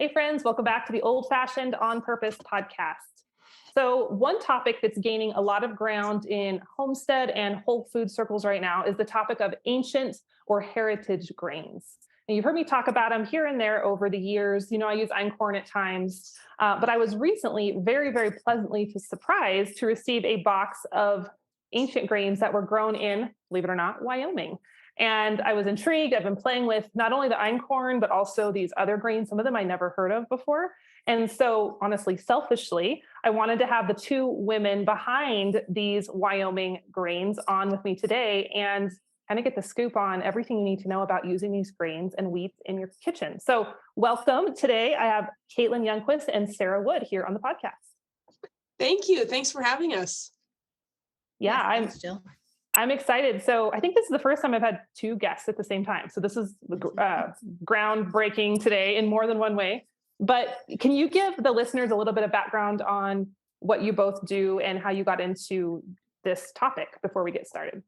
Hey, friends, welcome back to the Old Fashioned On Purpose podcast. So, one topic that's gaining a lot of ground in homestead and whole food circles right now is the topic of ancient or heritage grains. And you've heard me talk about them here and there over the years. I use einkorn at times, but I was recently very, very pleasantly surprised to receive a box of ancient grains that were grown in, believe it or not, Wyoming. And I was intrigued. I've been playing with not only the einkorn, but also these other grains. Some of them I never heard of before. And so, honestly, selfishly, I wanted to have the two women behind these Wyoming grains on with me today and kind of get the scoop on everything you need to know about using these grains and wheats in your kitchen. So, welcome. Today, I have Caitlin Youngquist and Sarah Wood here on the podcast. Thank you. Thanks for having us. Yeah, thanks, Jill. I'm excited. So I think this is the first time I've had two guests at the same time. So this is groundbreaking today in more than one way. But can you give the listeners a little bit of background on what you both do and how you got into this topic before we get started?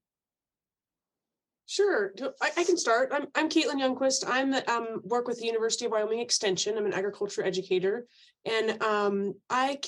Sure. I can start. I'm Caitlin Youngquist. I work with the University of Wyoming Extension. I'm an agriculture educator. And I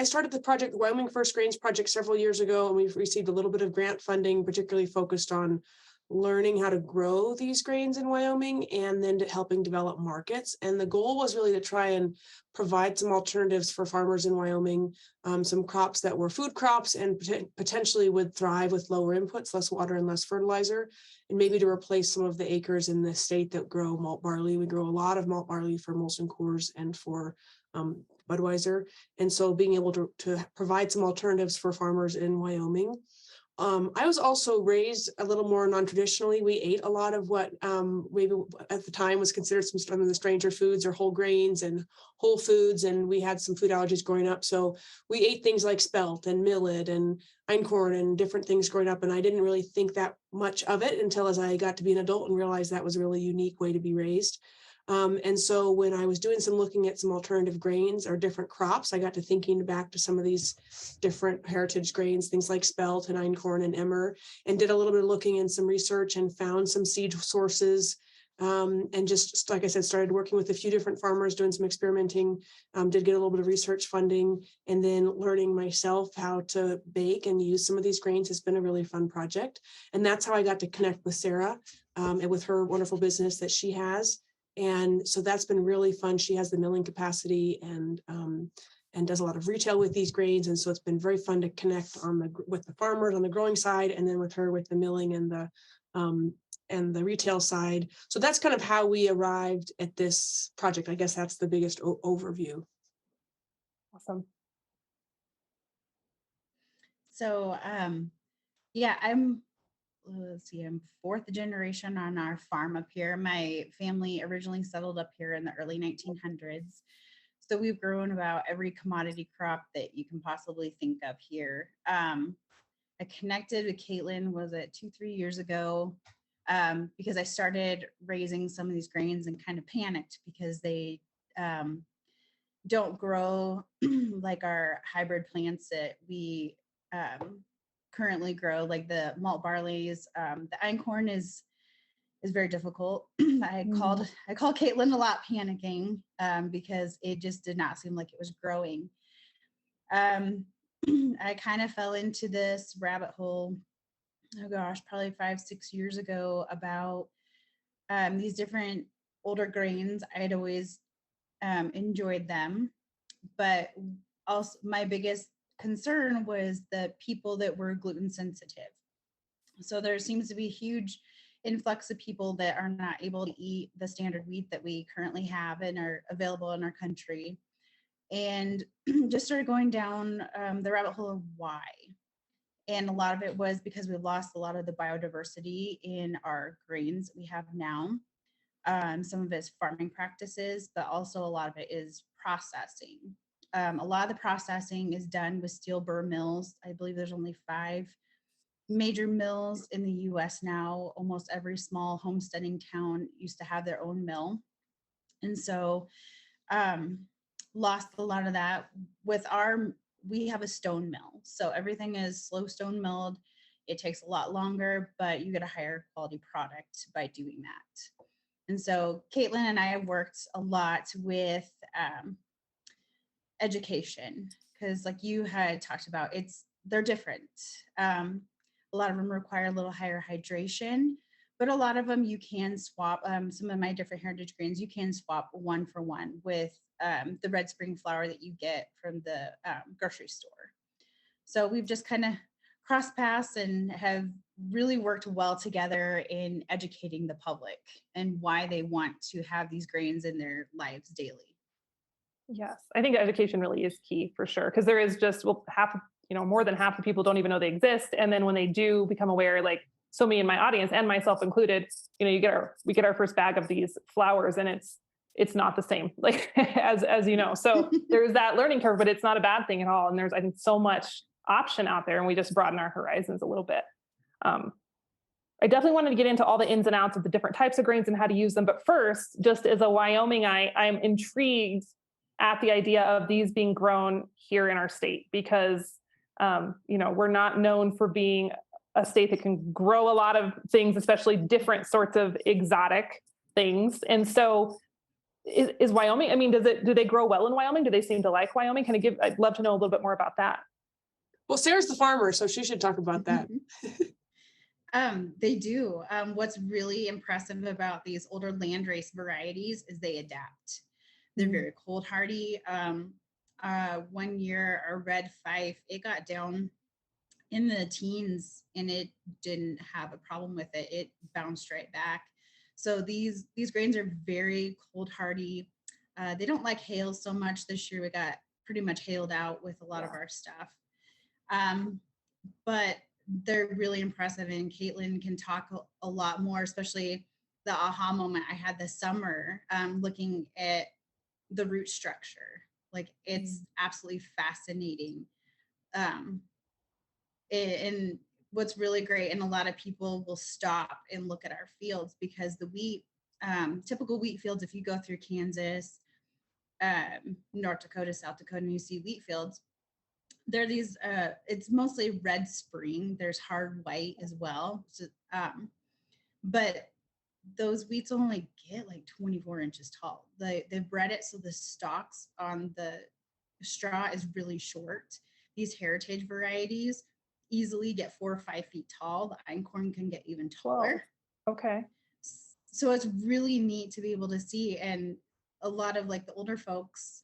started the project, the Wyoming First Grains Project, several years ago, and we've received a little bit of grant funding, particularly focused on learning how to grow these grains in Wyoming and then helping develop markets. And the goal was really to try and provide some alternatives for farmers in Wyoming, some crops that were food crops and potentially would thrive with lower inputs, less water and less fertilizer, and maybe to replace some of the acres in the state that grow malt barley. We grow a lot of malt barley for Molson Coors and for Budweiser. And so being able to provide some alternatives for farmers in Wyoming. I was also raised a little more non-traditionally. We ate a lot of what maybe at the time was considered some of the stranger foods or whole grains and whole foods. And we had some food allergies growing up. So we ate things like spelt and millet and einkorn and different things growing up. And I didn't really think that much of it until as I got to be an adult and realized that was a really unique way to be raised. And so when I was doing some looking at some alternative grains or different crops, I got to thinking back to some of these different heritage grains, things like spelt and einkorn and emmer, and did a little bit of looking in some research and found some seed sources. And just like I said, started working with a few different farmers, doing some experimenting, did get a little bit of research funding, and then learning myself how to bake and use some of these grains has been a really fun project. And that's how I got to connect with Sarah and with her wonderful business that she has. And so that's been really fun. She has the milling capacity and does a lot of retail with these grains. And so it's been very fun to connect with the farmers on the growing side, and then with her with the milling and the retail side. So that's kind of how we arrived at this project. I guess that's the biggest overview. Awesome. So, I'm fourth generation on our farm up here. My family originally settled up here in the early 1900s. So we've grown about every commodity crop that you can possibly think of here. I connected with Caitlin, was it 2-3 years ago, because I started raising some of these grains and kind of panicked because they don't grow like our hybrid plants that we currently grow, like the malt barleys. The einkorn is very difficult. I called Caitlin a lot panicking because it just did not seem like it was growing. I kind of fell into this rabbit hole, probably 5-6 years ago, about these different older grains. I'd always enjoyed them, but also my biggest concern was the people that were gluten sensitive. So there seems to be a huge influx of people that are not able to eat the standard wheat that we currently have and are available in our country. And just started going down the rabbit hole of why. And a lot of it was because we lost a lot of the biodiversity in our grains we have now. Some of it's farming practices, but also a lot of it is processing. A lot of the processing is done with steel burr mills. I believe there's only 5 major mills in the US now. Almost every small homesteading town used to have their own mill. And so lost a lot of that. We have a stone mill. So everything is slow stone milled. It takes a lot longer, but you get a higher quality product by doing that. And so Caitlin and I have worked a lot with education, because like you had talked about, they're different. A lot of them require a little higher hydration, but a lot of them you can swap. Some of my different heritage grains you can swap 1-for-1 with the red spring flour that you get from the grocery store. So we've just kind of cross paths and have really worked well together in educating the public and why they want to have these grains in their lives daily. Yes, I think education really is key for sure, because there is just, well, more than half the people don't even know they exist, and then when they do become aware, like so me and my audience and myself included, we get our first bag of these flours, and it's not the same, like as you know. So there's that learning curve, but it's not a bad thing at all. And there's, I think, so much option out there, and we just broaden our horizons a little bit. I definitely wanted to get into all the ins and outs of the different types of grains and how to use them. But first, just as a Wyomingite, I'm intrigued at the idea of these being grown here in our state, because we're not known for being a state that can grow a lot of things, especially different sorts of exotic things. And so is Wyoming, I mean, do they grow well in Wyoming? Do they seem to like Wyoming? I'd love to know a little bit more about that. Well, Sarah's the farmer, so she should talk about that. They do. What's really impressive about these older landrace varieties is they adapt. They're very cold hardy. 1 year, our red fife, it got down in the teens and it didn't have a problem with it. It bounced right back. So these grains are very cold hardy. They don't like hail so much. This year we got pretty much hailed out with a lot of our stuff. But they're really impressive, and Caitlin can talk a lot more, especially the aha moment I had this summer, looking at the root structure. Like, it's absolutely fascinating. And what's really great, and a lot of people will stop and look at our fields, because the wheat, typical wheat fields, if you go through Kansas, North Dakota, South Dakota, and you see wheat fields, there are these, it's mostly red spring. There's hard white as well. So, but those wheats only get like 24 inches tall. They've bred it so the stalks on the straw is really short. These heritage varieties easily get 4 or 5 feet tall. The einkorn can get even taller. Whoa. Okay. So it's really neat to be able to see. And a lot of like the older folks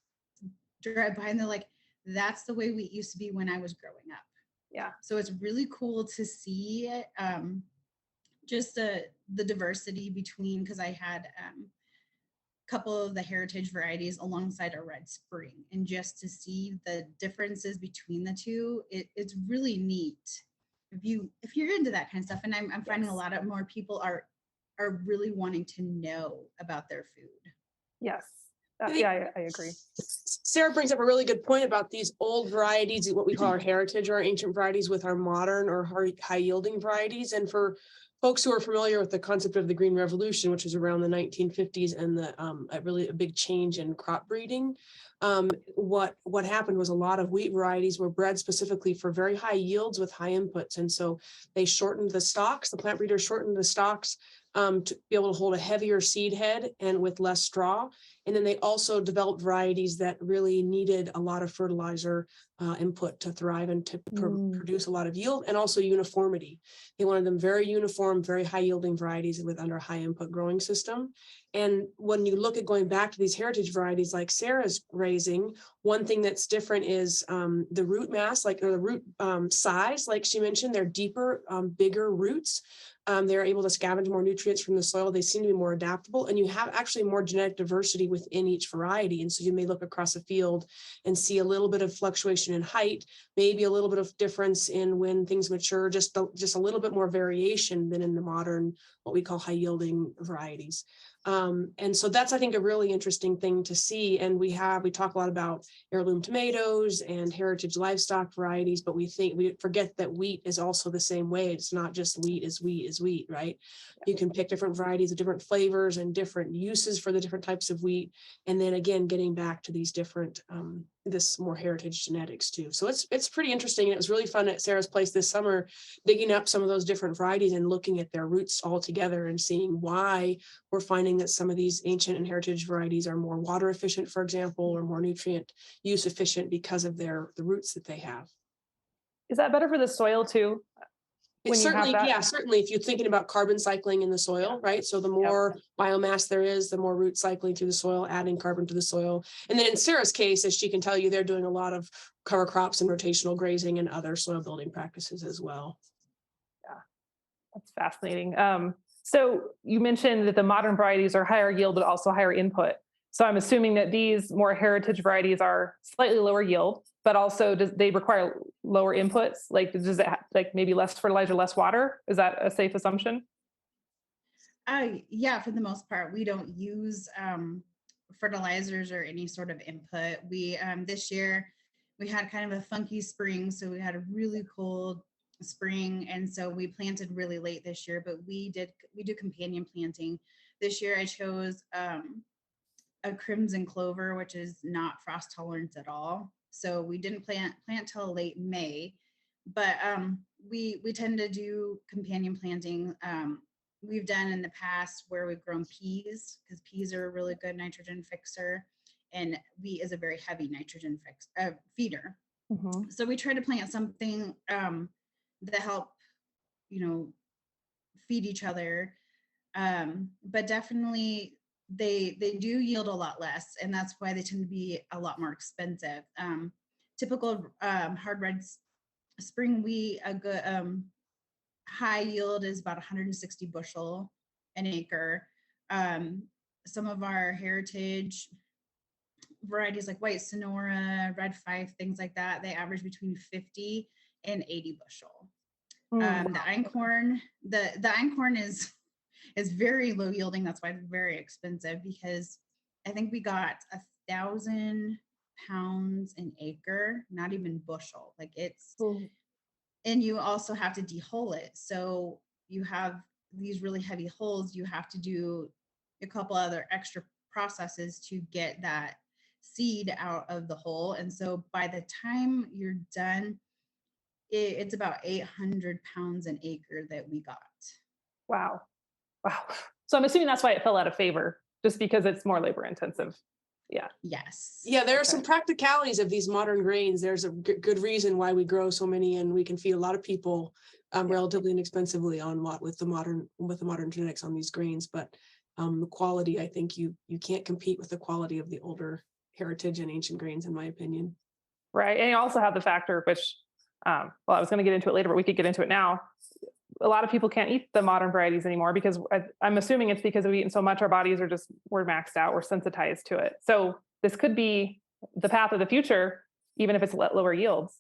drive by and they're like, that's the way wheat used to be when I was growing up. Yeah. So it's really cool to see it. Just the diversity between, because I had a couple of the heritage varieties alongside a red spring, and just to see the differences between the two, it's really neat if you're into that kind of stuff. And I'm finding a lot of more people are really wanting to know about their food. Yes. I agree. Sarah brings up a really good point about these old varieties, what we call our heritage or our ancient varieties, with our modern or high yielding varieties. And for folks who are familiar with the concept of the Green Revolution, which was around the 1950s, and a big change in crop breeding, what happened was a lot of wheat varieties were bred specifically for very high yields with high inputs. And so they shortened the stalks, the plant breeders shortened the stalks to be able to hold a heavier seed head and with less straw. And then they also developed varieties that really needed a lot of fertilizer input to thrive and to produce a lot of yield, and also uniformity. They wanted them very uniform, very high yielding varieties under a high input growing system. And when you look at going back to these heritage varieties like Sarah's raising, one thing that's different is the root mass, or the root size, like she mentioned. They're deeper, bigger roots. They're able to scavenge more nutrients from the soil. They seem to be more adaptable, and you have actually more genetic diversity within each variety. And so you may look across a field and see a little bit of fluctuation in height, maybe a little bit of difference in when things mature, just a little bit more variation than in the modern, what we call high yielding varieties. And so that's, I think, a really interesting thing to see. And we talk a lot about heirloom tomatoes and heritage livestock varieties, but we forget that wheat is also the same way. It's not just wheat is wheat, right? You can pick different varieties of different flavors and different uses for the different types of wheat. wheat, and then again getting back to these different this more heritage genetics too. So it's pretty interesting. And it was really fun at Sarah's place this summer, digging up some of those different varieties and looking at their roots all together and seeing why we're finding that some of these ancient and heritage varieties are more water efficient, for example, or more nutrient use efficient because of the roots that they have. Is that better for the soil too? It's When you have certainly, that? yeah, certainly if you're thinking about carbon cycling in the soil, right? So the more biomass there is, the more root cycling through the soil, adding carbon to the soil. And then in Sarah's case, as she can tell you, they're doing a lot of cover crops and rotational grazing and other soil building practices as well. Yeah, that's fascinating. So you mentioned that the modern varieties are higher yield, but also higher input. So I'm assuming that these more heritage varieties are slightly lower yield, but also they require lower inputs? Like, does it like maybe less fertilizer, less water? Is that a safe assumption? Yeah, for the most part, we don't use fertilizers or any sort of input. We this year we had kind of a funky spring, so we had a really cold spring, and so we planted really late this year. But we do companion planting. This year I chose a crimson clover, which is not frost tolerant at all. So we didn't plant till late May, but we tend to do companion planting. We've done in the past where we've grown peas, because peas are a really good nitrogen fixer, and wheat is a very heavy nitrogen feeder. Mm-hmm. So we try to plant something that help, feed each other. But definitely they do yield a lot less, and that's why they tend to be a lot more expensive. Typical hard red spring wheat, a good high yield is about 160 bushel an acre. Some of our heritage varieties like white Sonora, red Fife, things like that, they average between 50 and 80 bushel. The einkorn, the einkorn is very low yielding. That's why it's very expensive, because I think we got 1,000 pounds an acre, not even bushel. Like it's, and you also have to de-hull it. So you have these really heavy hulls. You have to do a couple other extra processes to get that seed out of the hull. And so by the time you're done, it's about 800 pounds an acre that we got. Wow. Wow. So I'm assuming that's why it fell out of favor, just because it's more labor intensive. Yeah. Yes. Yeah, there are some practicalities of these modern grains. There's a good reason why we grow so many, and we can feed a lot of people relatively inexpensively on with the modern genetics on these grains. But the quality, I think you can't compete with the quality of the older heritage and ancient grains, in my opinion. Right. And you also have the factor, which, well, I was going to get into it later, but we could get into it now. A lot of people can't eat the modern varieties anymore because I'm assuming it's because we've eaten so much, our bodies are we're maxed out, we're sensitized to it. So this could be the path of the future, even if it's lower yields.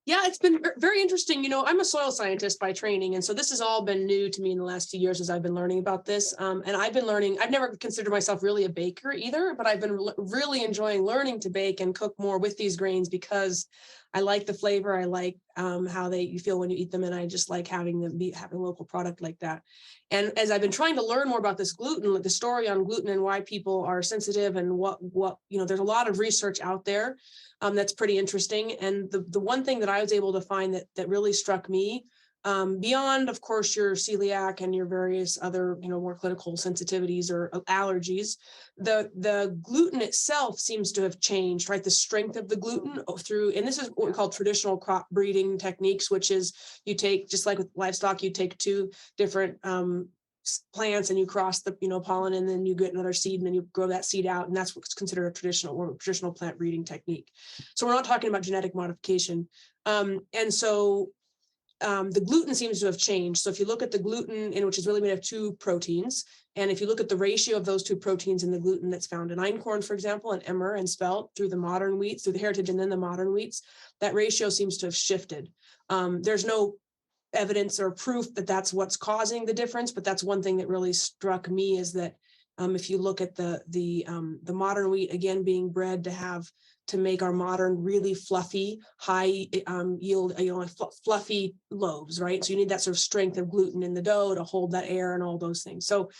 Yeah, it's been very interesting. I'm a soil scientist by training, and so this has all been new to me in the last few years as I've been learning about this. And I've been learning, I've never considered myself really a baker either, but I've been really enjoying learning to bake and cook more with these grains because I like the flavor. I like how you feel when you eat them, and I just like having a local product like that. And as I've been trying to learn more about this gluten, like the story on gluten and why people are sensitive, and what there's a lot of research out there that's pretty interesting. And the one thing that I was able to find that really struck me, beyond, of course, your celiac and your various other, more clinical sensitivities or allergies, the gluten itself seems to have changed, right? The strength of the gluten and this is what we call traditional crop breeding techniques, which is you take, just like with livestock, you take two different plants and you cross the pollen, and then you get another seed, and then you grow that seed out, and that's what's considered a traditional plant breeding technique. So we're not talking about genetic modification. And so the gluten seems to have changed. So if you look at the gluten, which is really made of two proteins, and if you look at the ratio of those two proteins in the gluten that's found in einkorn, for example, and emmer and spelt, through the modern wheats, through the heritage and then the modern wheats, that ratio seems to have shifted. There's no evidence or proof that that's what's causing the difference, but that's one thing that really struck me, is that if you look at the modern wheat, again, being bred to have to make our modern, really fluffy, high yield, fluffy loaves, right? So you need that sort of strength of gluten in the dough to hold that air and all those things. So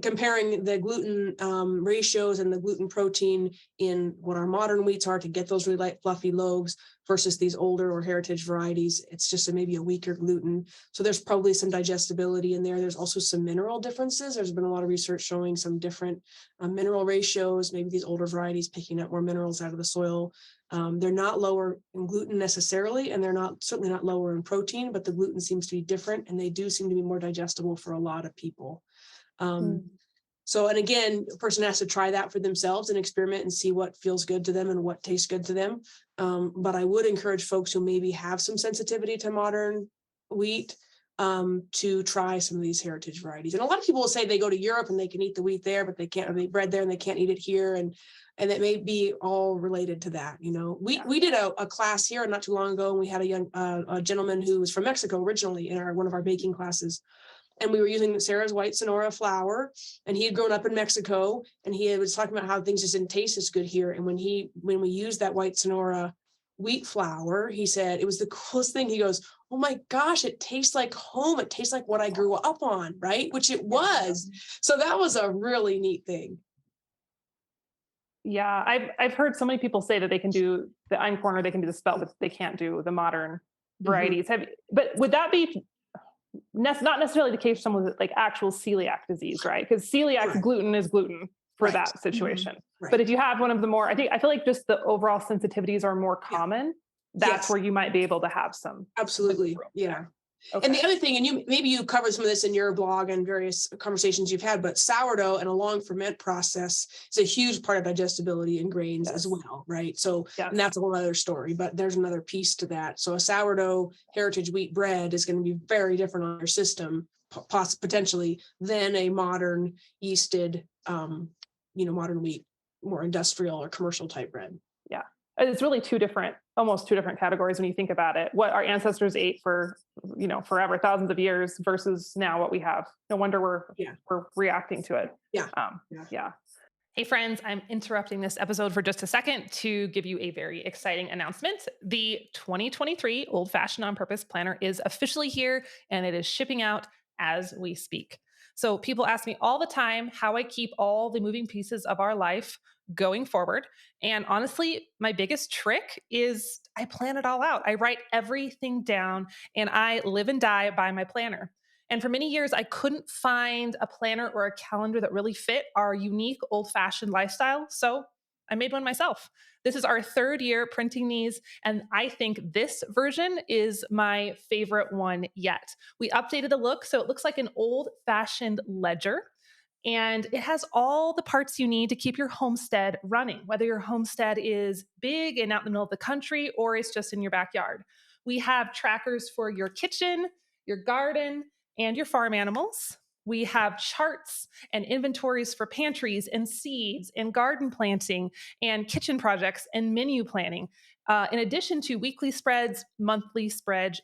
comparing the gluten ratios and the gluten protein in what our modern wheats are to get those really light, fluffy loaves versus these older or heritage varieties, it's just maybe a weaker gluten. So there's probably some digestibility in there. There's also some mineral differences. There's been a lot of research showing some different mineral ratios, maybe these older varieties picking up more minerals out of the soil. They're not lower in gluten necessarily, and they're certainly not lower in protein, but the gluten seems to be different, and they do seem to be more digestible for a lot of people. So, and again, a person has to try that for themselves and experiment and see what feels good to them and what tastes good to them. But I would encourage folks who maybe have some sensitivity to modern wheat to try some of these heritage varieties. And a lot of people will say they go to Europe and they can eat the wheat there, but they can't eat bread there and they can't eat it here. And it may be all related to that. We did a class here not too long ago, and we had a gentleman who was from Mexico originally in one of our baking classes. And we were using Sarah's white Sonora flour, and he had grown up in Mexico, and he was talking about how things just didn't taste as good here. And when we used that white Sonora wheat flour, he said it was the coolest thing. He goes, "Oh my gosh, it tastes like home. It tastes like what I grew up on," right? Which it was. So that was a really neat thing. Yeah, I've heard so many people say that they can do the einkorn or they can do the spelt, but they can't do the modern varieties. But would that be not necessarily the case for someone with like actual celiac disease, right? Because celiac gluten is gluten for that situation. But if you have one of the more, I feel like just the overall sensitivities are more common. That's where you might be able to have some. Absolutely. Yeah. Okay. And the other thing, and maybe you covered some of this in your blog and various conversations you've had, but sourdough and a long ferment process is a huge part of digestibility in grains as well, right? So, and that's a whole other story, but there's another piece to that. So a sourdough heritage wheat bread is going to be very different on your system, potentially, than a modern yeasted, modern wheat, more industrial or commercial type bread. Yeah. It's really almost two different categories when you think about it. What our ancestors ate for, forever, thousands of years versus now what we have. No wonder we're reacting to it. Yeah. Hey friends, I'm interrupting this episode for just a second to give you a very exciting announcement. The 2023 Old Fashioned on Purpose Planner is officially here, and it is shipping out as we speak. So people ask me all the time how I keep all the moving pieces of our life going forward. And honestly, my biggest trick is I plan it all out. I write everything down and I live and die by my planner. And for many years, I couldn't find a planner or a calendar that really fit our unique old-fashioned lifestyle. So I made one myself. This is our third year printing these, and I think this version is my favorite one yet. We updated the look, so it looks like an old-fashioned ledger. And it has all the parts you need to keep your homestead running, whether your homestead is big and out in the middle of the country or it's just in your backyard. We have trackers for your kitchen, your garden, and your farm animals. We have charts and inventories for pantries and seeds and garden planting and kitchen projects and menu planning, in addition to weekly spreads, monthly spreads,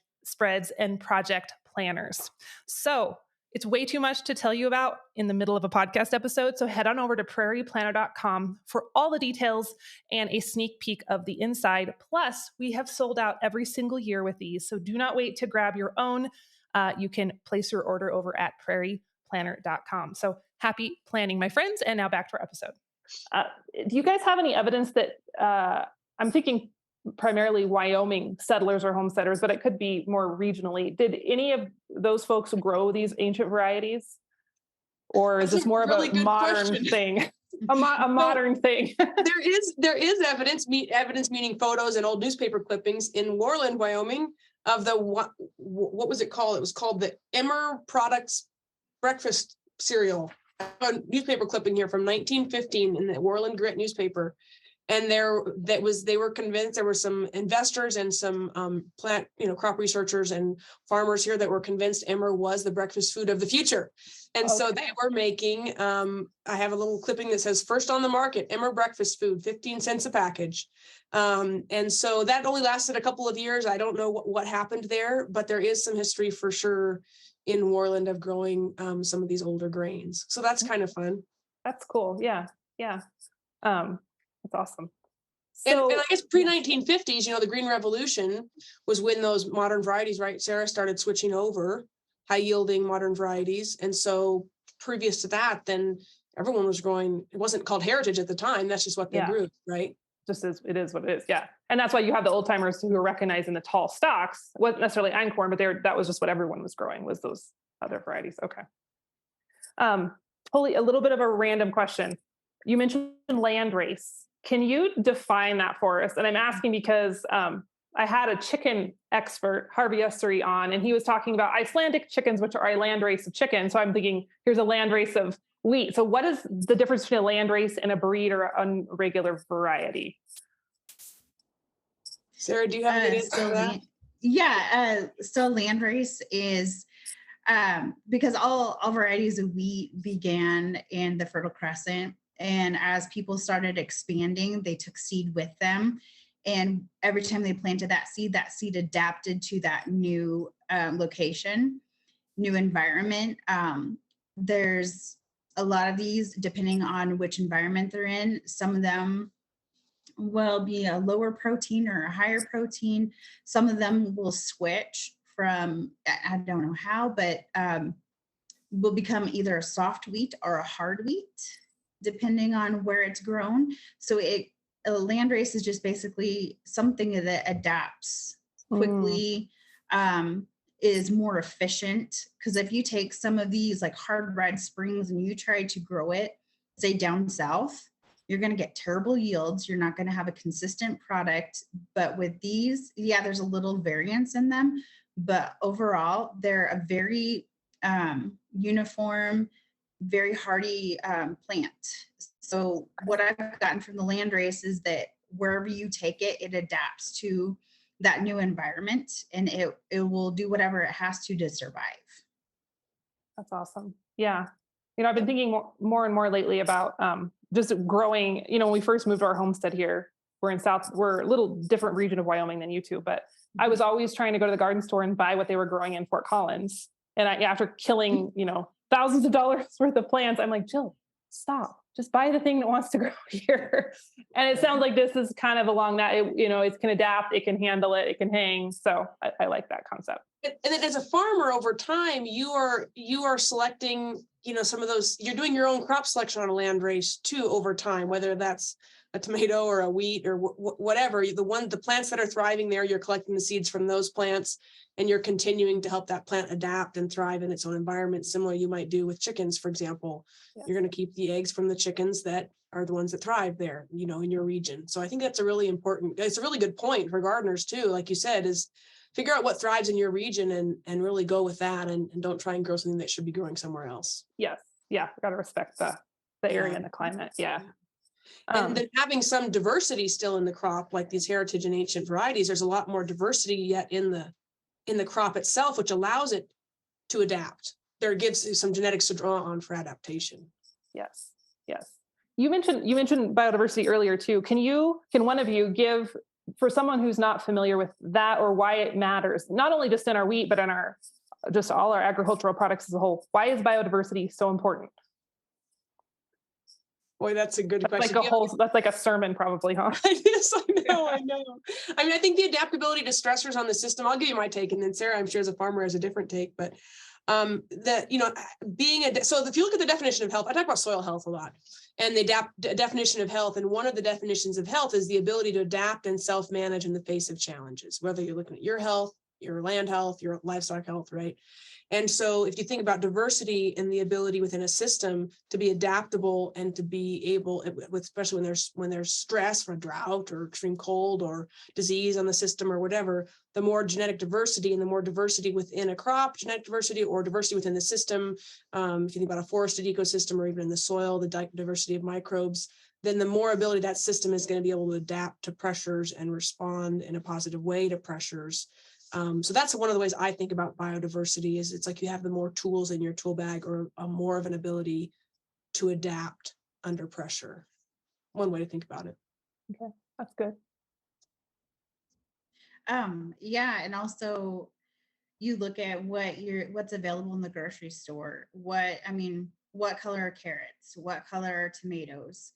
and project planners. So it's way too much to tell you about in the middle of a podcast episode. So head on over to prairieplanner.com for all the details and a sneak peek of the inside. Plus, we have sold out every single year with these. So do not wait to grab your own. You can place your order over at prairieplanner.com. So happy planning, my friends. And now back to our episode. Do you guys have any evidence that I'm thinking primarily Wyoming settlers or homesteaders, but it could be more regionally. Did any of those folks grow these ancient varieties? Or is this more of a modern thing? A modern thing. There is evidence meaning photos and old newspaper clippings in Worland, Wyoming of the, what was it called? It was called the Emmer Products Breakfast Cereal. A newspaper clipping here from 1915 in the Worland Grit newspaper. And they were convinced, there were some investors and some plant, crop researchers and farmers here that were convinced Emmer was the breakfast food of the future. And so they were making, I have a little clipping that says, first on the market, Emmer breakfast food, 15 cents a package. And so that only lasted a couple of years. I don't know what happened there, but there is some history for sure in Worland of growing some of these older grains. So that's kind of fun. That's cool. Yeah. That's awesome. And So I guess pre-1950s, the Green Revolution was when those modern varieties, right, Sarah, started switching over high yielding modern varieties. And so previous to that, then everyone was growing, it wasn't called heritage at the time. That's just what they yeah, grew, right? just is it is what it is. Yeah. And that's why you have the old timers who are recognizing the tall stocks, wasn't necessarily einkorn, but that was just what everyone was growing, was those other varieties. Okay. Holly, a little bit of a random question. You mentioned land race. Can you define that for us? And I'm asking because I had a chicken expert, Harvey Essery, on, and he was talking about Icelandic chickens, which are a land race of chicken. So I'm thinking, here's a land race of wheat. So what is the difference between a land race and a breed or an irregular variety? Sarah, do you have any answer to that? So land race is because all varieties of wheat began in the Fertile Crescent. And as people started expanding, they took seed with them. And every time they planted that seed adapted to that new location, new environment. There's a lot of these, depending on which environment they're in. Some of them will be a lower protein or a higher protein. Some of them will switch from, I don't know how, but will become either a soft wheat or a hard wheat, depending on where it's grown. So a land race is just basically something that adapts quickly, is more efficient. Because if you take some of these like hard red springs and you try to grow it, say down south, you're going to get terrible yields. You're not going to have a consistent product. But with these, there's a little variance in them, but overall, they're a very uniform, very hardy plant. So what I've gotten from the land race is that wherever you take it, it adapts to that new environment, and it will do whatever it has to survive. That's awesome. Yeah. I've been thinking more and more lately about just growing. When we first moved to our homestead here, we're a little different region of Wyoming than you two, but I was always trying to go to the garden store and buy what they were growing in Fort Collins. And after killing, thousands of dollars worth of plants, I'm like, Jill, stop. Just buy the thing that wants to grow here. And it sounds like this is kind of along that, it can adapt, it can handle it, it can hang. So I like that concept. And then as a farmer over time, you are selecting, some of those, you're doing your own crop selection on a land race too over time, whether that's a tomato or a wheat or whatever. The plants that are thriving there, you're collecting the seeds from those plants, and you're continuing to help that plant adapt and thrive in its own environment. Similar you might do with chickens, for example. Yeah. You're going to keep the eggs from the chickens that are the ones that thrive there, in your region. So I think that's it's a really good point for gardeners too, like you said, is figure out what thrives in your region and really go with that, and don't try and grow something that should be growing somewhere else. Yes. Yeah. Got to respect the area and the climate. Yeah. And then having some diversity still in the crop, like these heritage and ancient varieties, there's a lot more diversity yet in the crop itself, which allows it to adapt. There gives you some genetics to draw on for adaptation. Yes. Yes. You mentioned biodiversity earlier too. Can one of you give, for someone who's not familiar with that or why it matters, not only just in our wheat, but in just all our agricultural products as a whole, why is biodiversity so important? Boy, that's a good question. That's like a sermon probably, huh? Yes, I know. I think the adaptability to stressors on the system, I'll give you my take, and then Sarah, I'm sure as a farmer has a different take, but so if you look at the definition of health, I talk about soil health a lot, and the definition of health, and one of the definitions of health is the ability to adapt and self-manage in the face of challenges, whether you're looking at your health, your land health, your livestock health, right? And so if you think about diversity and the ability within a system to be adaptable and to be able, especially when there's stress from drought or extreme cold or disease on the system or whatever, the more genetic diversity and the more diversity within a crop, genetic diversity or diversity within the system, if you think about a forested ecosystem or even in the soil, the diversity of microbes, then the more ability that system is going to be able to adapt to pressures and respond in a positive way to pressures. So that's one of the ways I think about biodiversity is it's like you have the more tools in your tool bag or more of an ability to adapt under pressure. One way to think about it. Okay, that's good. And also you look at what's available in the grocery store. What color are carrots? What color are tomatoes?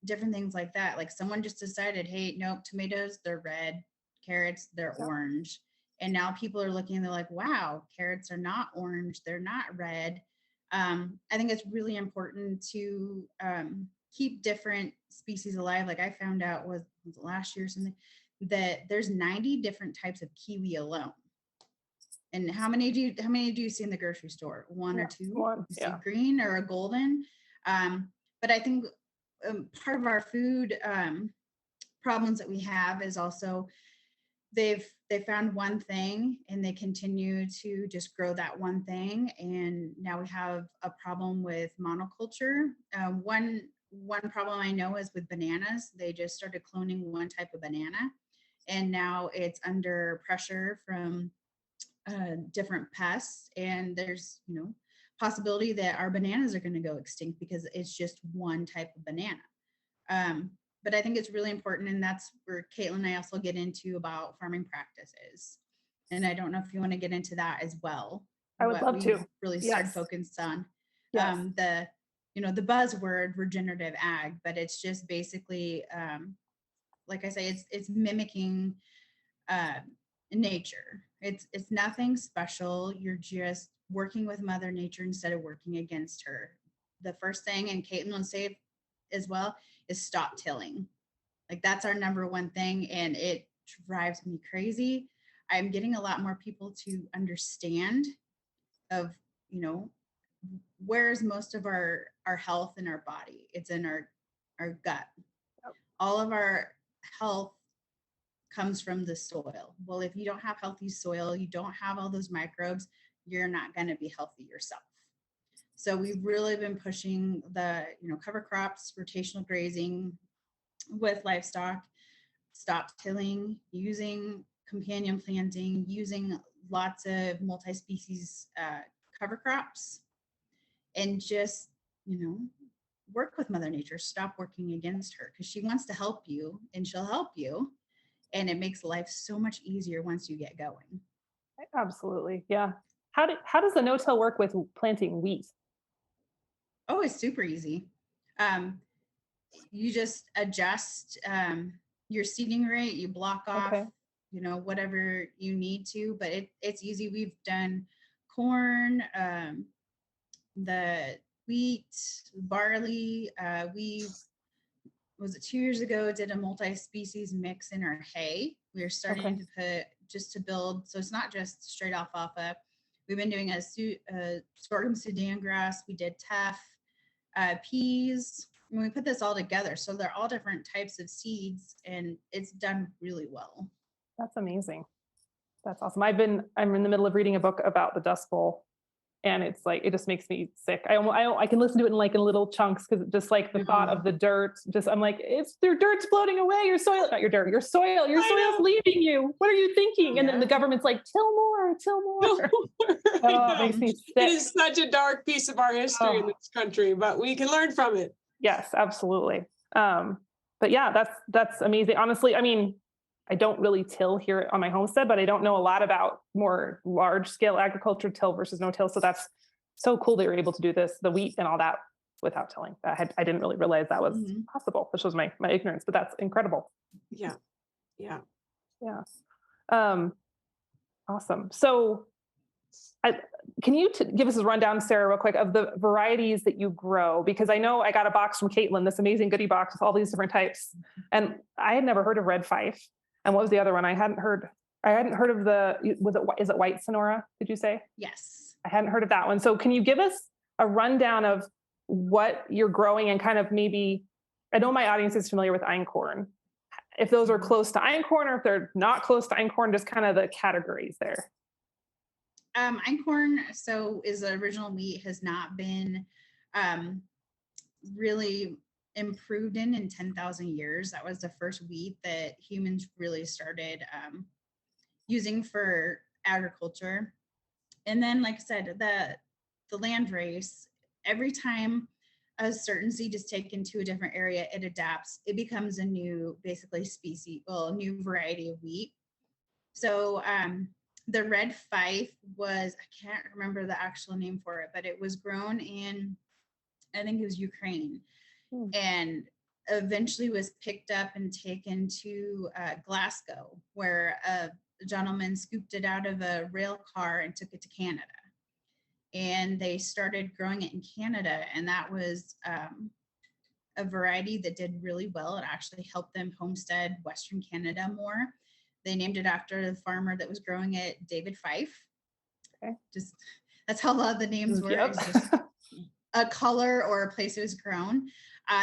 different things like that. Like someone just decided, hey, nope, tomatoes, they're red, carrots, they're orange. And now people are looking and they're like, wow, carrots are not orange, they're not red. I think it's really important to keep different species alive. Like I found out was last year or something that there's 90 different types of kiwi alone. And how many do you see in the grocery store? One or two? One, You see green or a golden. But I think part of our food problems that we have is also they found one thing and they continue to just grow that one thing, and now we have a problem with monoculture. One problem I know is with bananas. They just started cloning one type of banana, and now it's under pressure from different pests, and there's possibility that our bananas are going to go extinct because it's just one type of banana. But I think it's really important, and that's where Caitlin and I also get into about farming practices. And I don't know if you want to get into that as well. I would love to. Really started focused on the buzzword regenerative ag, but it's just basically like I say, it's mimicking nature. It's nothing special. You're just working with Mother Nature instead of working against her. The first thing, and Caitlin will say as well, is stop tilling. Like that's our number one thing, and it drives me crazy. I'm getting a lot more people to understand of where's most of our health in our body. It's in our gut. Yep. All of our health comes from the soil. Well, if you don't have healthy soil, you don't have all those microbes, you're not going to be healthy yourself. So we've really been pushing the cover crops, rotational grazing with livestock, stop tilling, using companion planting, using lots of multi-species cover crops, and just work with Mother Nature. Stop working against her, because she wants to help you and she'll help you. And it makes life so much easier once you get going. Absolutely. Yeah. How does the no-till work with planting wheat? Oh, it's super easy. You just adjust your seeding rate, you block off, whatever you need to, but it's easy. We've done corn, the wheat, barley. We was it 2 years ago, did a multi-species mix in our hay. We are starting to put just to build. So it's not just straight alfalfa. We've been doing a sorghum Sudan grass. We did teff, peas. And we put this all together. So they're all different types of seeds, and it's done really well. That's amazing. That's awesome. I'm in the middle of reading a book about the Dust Bowl, and it's like, it just makes me sick. I can listen to it in little chunks, because just like the thought of the dirt, I'm like, their dirt's floating away. Your soil, not your dirt, your soil's leaving you. What are you thinking? And then the government's like, till more. It makes me sick. It is such a dark piece of our history in this country, but we can learn from it. Yes, absolutely. But yeah, that's amazing. Honestly, I mean, I don't really till here on my homestead, but I don't know a lot about more large scale agriculture, till versus no till. So that's so cool that you're able to do this, the wheat and all that, without tilling. I didn't really realize that was possible. This was my ignorance, but that's incredible. Yeah. Awesome. So can you give us a rundown, Sarah, real quick, of the varieties that you grow? Because I know I got a box from Caitlin, this amazing goodie box with all these different types, and I had never heard of red fife. And what was the other one? I hadn't heard of is it white Sonora? Did you say? Yes. I hadn't heard of that one. So can you give us a rundown of what you're growing, and kind of maybe, I know my audience is familiar with einkorn, if those are close to einkorn, or if they're not close to einkorn, just kind of the categories there. Einkorn, so is the original wheat, has not been really improved in 10,000 years. That was the first wheat that humans really started using for agriculture. And then, like I said, the land race, every time a certain seed is taken to a different area, it adapts. It becomes a new, basically a new variety of wheat. So the red fife was, I can't remember the actual name for it, but it was grown in, I think it was Ukraine. And eventually was picked up and taken to Glasgow, where a gentleman scooped it out of a rail car and took it to Canada. And they started growing it in Canada, and that was a variety that did really well. It actually helped them homestead Western Canada more. They named it after the farmer that was growing it, David Fife. Okay. Just that's how a lot of the names were. Yep. It's just a color or a place it was grown.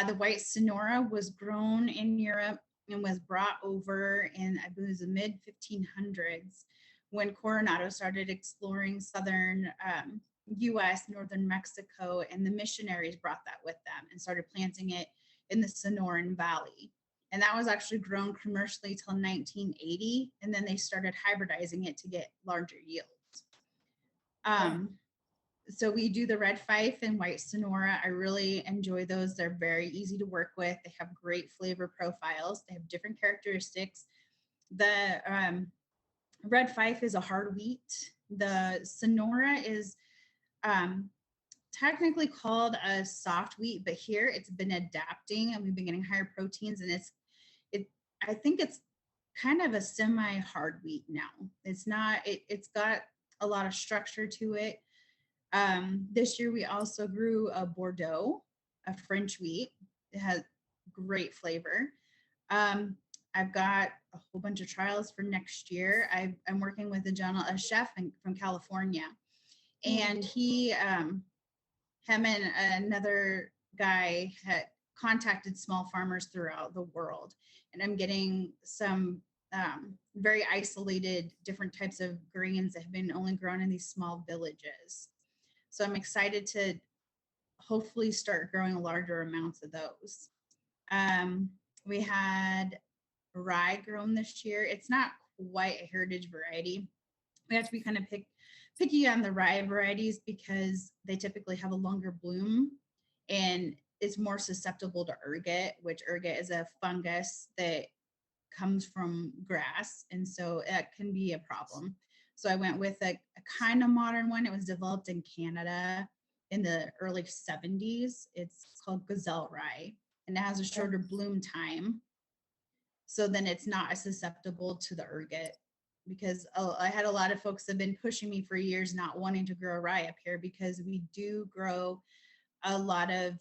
The white Sonora was grown in Europe and was brought over in, I believe, the mid 1500s when Coronado started exploring southern US, northern Mexico, and the missionaries brought that with them and started planting it in the Sonoran Valley. And that was actually grown commercially till 1980. And then they started hybridizing it to get larger yields. So we do the red Fife and white Sonora. I really enjoy those. They're very easy to work with. They have great flavor profiles. They have different characteristics. The red Fife is a hard wheat. The Sonora is technically called a soft wheat, but here it's been adapting and we've been getting higher proteins, and I think it's kind of a semi-hard wheat now. It's not, it's got a lot of structure to it. This year we also grew a Bordeaux, a French wheat. It has great flavor. I've got a whole bunch of trials for next year. I'm working with a chef from California, and him and another guy had contacted small farmers throughout the world. And I'm getting some very isolated different types of grains that have been only grown in these small villages. So I'm excited to hopefully start growing larger amounts of those. We had rye grown this year. It's not quite a heritage variety. We have to be kind of picky on the rye varieties because they typically have a longer bloom and it's more susceptible to ergot, which ergot is a fungus that comes from grass. And so that can be a problem. So I went with a kind of modern one. It was developed in Canada in the early 70s. It's called Gazelle rye, and it has a shorter bloom time. So then it's not as susceptible to the ergot, because I had a lot of folks that have been pushing me for years not wanting to grow rye up here, because we do grow a lot of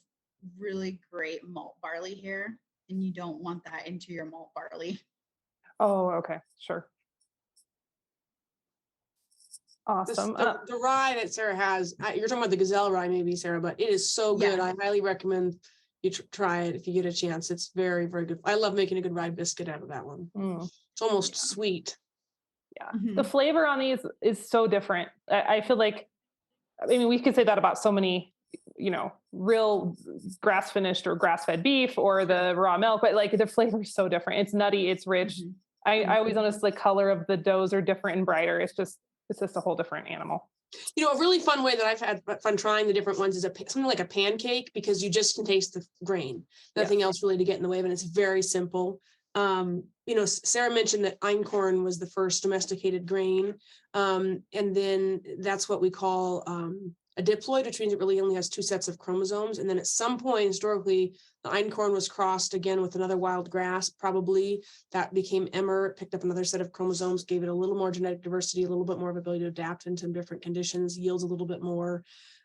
really great malt barley here, and you don't want that into your malt barley. Oh, okay, sure. Awesome. The rye that Sarah has, you're talking about the Gazelle rye, maybe, Sarah, but it is so good. Yeah. I highly recommend you try it if you get a chance. It's very, very good. I love making a good rye biscuit out of that one. It's almost sweet. Yeah. The flavor on these is so different. I feel like, I mean, we could say that about so many, real grass finished or grass fed beef or the raw milk, but like the flavor is so different. It's nutty, it's rich. I always notice the color of the doughs are different and brighter. It's just a whole different animal. A really fun way that I've had fun trying the different ones is something like a pancake, because you just can taste the grain, nothing else really to get in the way of it. And it's very simple. Sarah mentioned that einkorn was the first domesticated grain. And then that's what we call a diploid, which means it really only has two sets of chromosomes. And then at some point historically, the einkorn was crossed again with another wild grass, probably that became emmer, picked up another set of chromosomes, gave it a little more genetic diversity, a little bit more of ability to adapt into different conditions, yields a little bit more.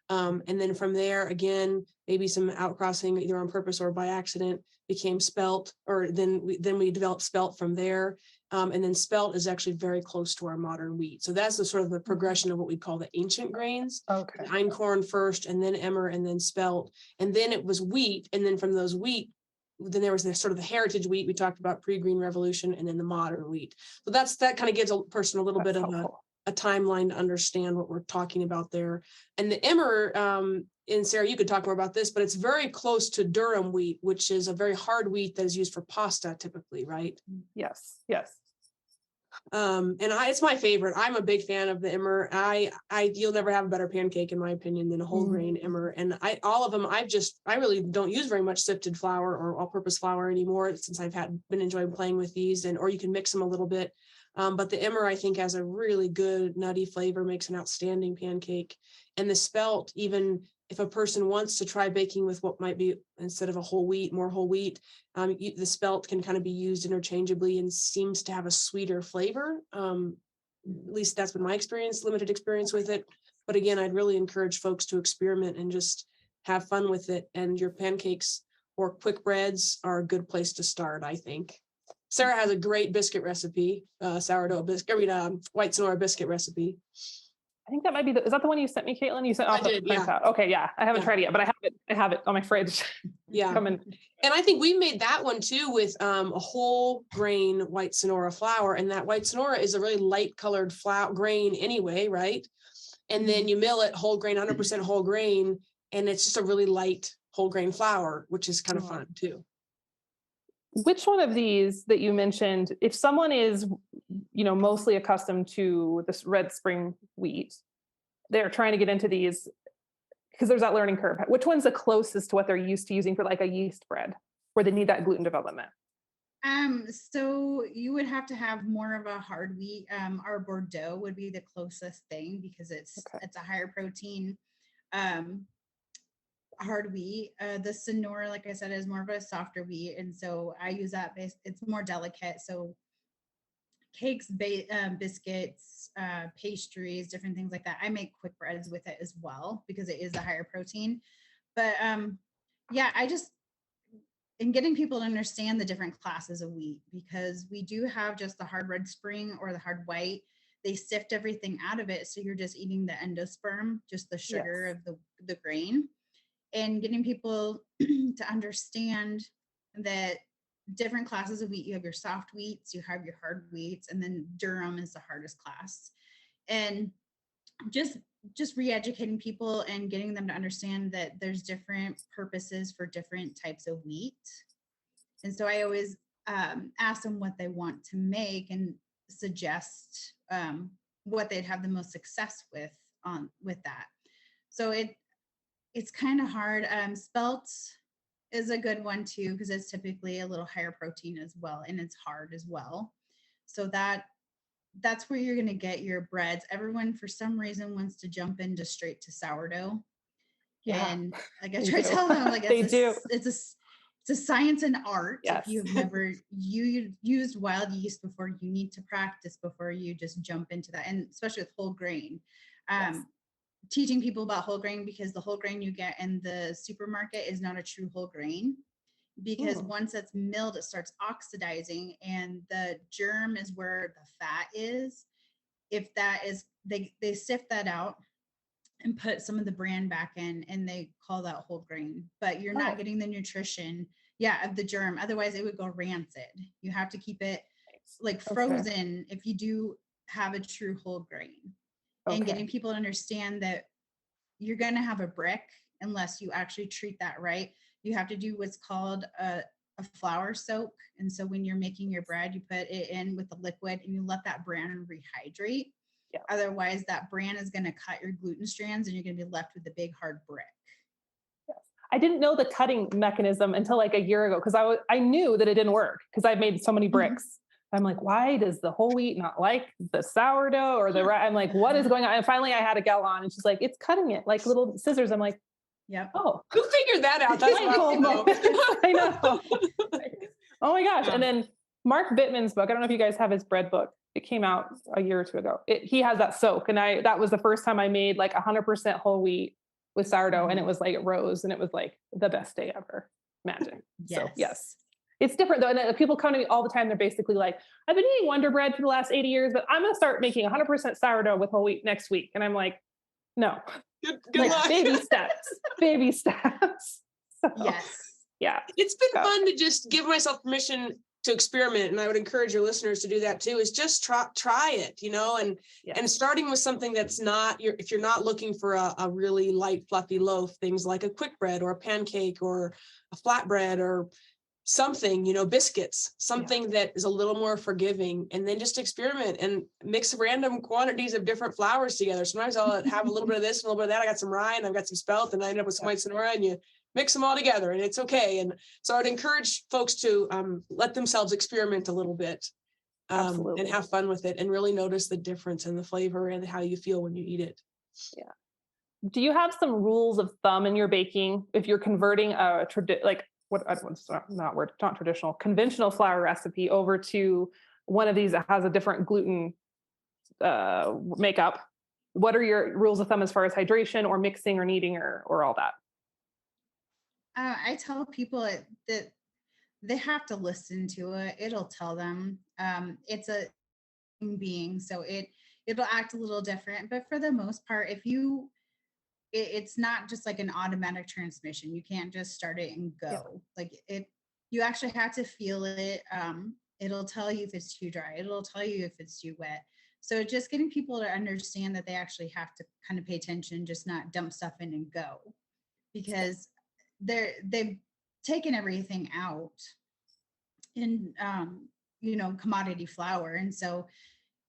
And then from there, again, maybe some outcrossing either on purpose or by accident became spelt, or then we developed spelt from there. And then spelt is actually very close to our modern wheat. So that's the sort of the progression of what we call the ancient grains. Okay. Einkorn first, and then emmer, and then spelt. And then it was wheat. And then from those wheat, then there was the sort of the heritage wheat we talked about, pre-green revolution, and then the modern wheat. So that kind of gives a person a little bit of a timeline to understand what we're talking about there. And the emmer, and Sarah, you could talk more about this, but it's very close to durum wheat, which is a very hard wheat that is used for pasta typically, right? Yes. And it's my favorite. I'm a big fan of the emmer. You'll never have a better pancake, in my opinion, than a whole grain emmer. And all of them, I really don't use very much sifted flour or all-purpose flour anymore, since I've been enjoying playing with these, or you can mix them a little bit. But the emmer, I think, has a really good nutty flavor, makes an outstanding pancake. And the spelt, even if a person wants to try baking with what might be, instead of a whole wheat, more whole wheat, the spelt can kind of be used interchangeably and seems to have a sweeter flavor. At least that's been my experience, limited experience with it. But again, I'd really encourage folks to experiment and just have fun with it. And your pancakes or quick breads are a good place to start, I think. Sarah has a great biscuit recipe, sourdough biscuit, white Sonora biscuit recipe. I think that might be is that the one you sent me, Caitlin? You sent off the printout. Okay, yeah. I haven't tried it yet, but I have it on my fridge. Yeah. And I think we made that one too with a whole grain white Sonora flour. And that white Sonora is a really light colored flour grain anyway, right? And then you mill it whole grain, 100% whole grain, and it's just a really light whole grain flour, which is kind of fun too. Which one of these that you mentioned, if someone is, mostly accustomed to this red spring wheat, they're trying to get into these because there's that learning curve. Which one's the closest to what they're used to using for like a yeast bread where they need that gluten development? So you would have to have more of a hard wheat. Our Bordeaux would be the closest thing because it's a higher protein hard wheat. The Sonora, like I said, is more of a softer wheat, and so I use that. It's more delicate. So cakes, biscuits, pastries, different things like that. I make quick breads with it as well because it is a higher protein. But in getting people to understand the different classes of wheat, because we do have just the hard red spring or the hard white. They sift everything out of it, so you're just eating the endosperm, just the sugar of the grain. And getting people to understand that different classes of wheat, you have your soft wheats, you have your hard wheats, and then durum is the hardest class. And just re-educating people and getting them to understand that there's different purposes for different types of wheat. And so I always ask them what they want to make and suggest what they'd have the most success with that. So it's kind of hard. Spelt is a good one too, because it's typically a little higher protein as well, and it's hard as well. So that's where you're going to get your breads. Everyone, for some reason, wants to jump into straight to sourdough. Yeah. And like I try to tell them, like it's a science and art. Yes. If you've never used wild yeast before, you need to practice before you just jump into that, and especially with whole grain. Teaching people about whole grain, because the whole grain you get in the supermarket is not a true whole grain, because once it's milled, it starts oxidizing, and the germ is where the fat is. If that is, they sift that out and put some of the bran back in, and they call that whole grain, but you're not getting the nutrition of the germ. Otherwise it would go rancid. You have to keep it like frozen if you do have a true whole grain. And getting people to understand that you're going to have a brick unless you actually treat that right. You have to do what's called a flour soak. And so when you're making your bread, you put it in with the liquid and you let that bran rehydrate. Yeah. Otherwise, that bran is going to cut your gluten strands and you're going to be left with a big hard brick. Yes. I didn't know the cutting mechanism until like a year ago, because I knew that it didn't work because I've made so many bricks. I'm like, why does the whole wheat not like the sourdough or I'm like, what is going on? And finally I had a gal on and she's like, it's cutting it like little scissors. I'm like, oh, who figured that out? That's I know. Oh my gosh. And then Mark Bittman's book, I don't know if you guys have his bread book. It came out a year or two ago. He has that soak. And that was the first time I made like 100% whole wheat with sourdough. And it was like, it rose and it was like the best day ever. Imagine. So yes. It's different though. And people come to me all the time. They're basically like, I've been eating Wonder Bread for the last 80 years, but I'm going to start making 100% sourdough with whole wheat next week. And I'm like, no, good luck. Baby steps. So, yes. Yeah. It's been fun to just give myself permission to experiment. And I would encourage your listeners to do that too, is just try it, and starting with something that's not, if you're not looking for a really light, fluffy loaf, things like a quick bread or a pancake or a flatbread or something, biscuits, something that is a little more forgiving, and then just experiment and mix random quantities of different flours together. Sometimes I'll have a little bit of this and a little bit of that. I got some rye and I've got some spelt, and I end up with some white Sonora, and you mix them all together and it's okay. And so I'd encourage folks to let themselves experiment a little bit and have fun with it and really notice the difference in the flavor and how you feel when you eat it. Yeah. do you have some rules of thumb in your baking if you're converting a like what I don't not word not traditional conventional flour recipe over to one of these that has a different gluten makeup? What are your rules of thumb as far as hydration or mixing or kneading or all that? I tell people that they have to listen to it. It'll tell them. It's a human being, so it'll act a little different. But for the most part, if you it's not just like an automatic transmission. You can't just start it and Yeah. go. Like it, you actually have to feel it. It'll tell you if it's too dry. It'll tell you if it's too wet. So just getting people to understand that they actually have to kind of pay attention, just not dump stuff in and go, because they've taken everything out in commodity flour, and so